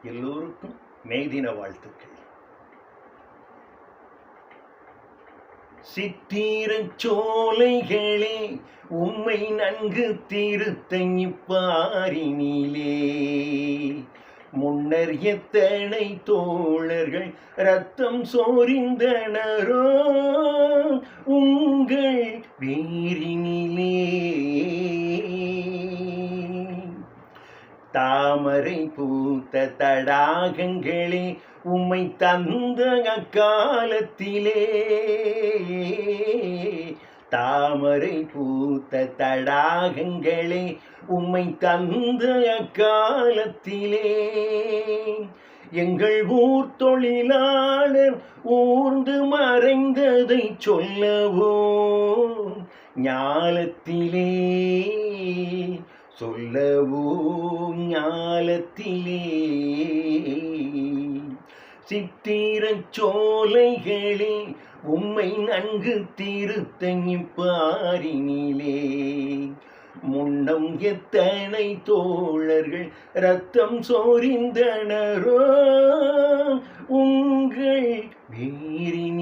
எல்லோருக்கும் மெய்தின வாழ்த்துக்கள். சித்திரச் சோலைகளே உம்மை நன்கு திருத்தங்கிப்பாரினிலே, முன்னர் எத்தனை தோழர்கள் ரத்தம் சோரிந்தனரோ உங்கள் வீரினிலே. தாமரை பூத்த தடாகங்களே உம்மை தந்த அக்காலத்திலே, தாமரை பூத்த தடாகங்களே உம்மை தந்த அக்காலத்திலே, எங்கள் ஊர் தொழிலாளர் ஊர்ந்து மறைந்ததை சொல்லவோ ஞாலத்திலே, சொல்லவோ ஞாலத்திலே. சித்திரச் சோலைகளே உம்மை நன்கு திருத்தங்கிப்பாரினிலே, முன்னம் எத்தனை தோழர்கள் ரத்தம் சோரிந்தனரோ உங்கள் வீரினிலே.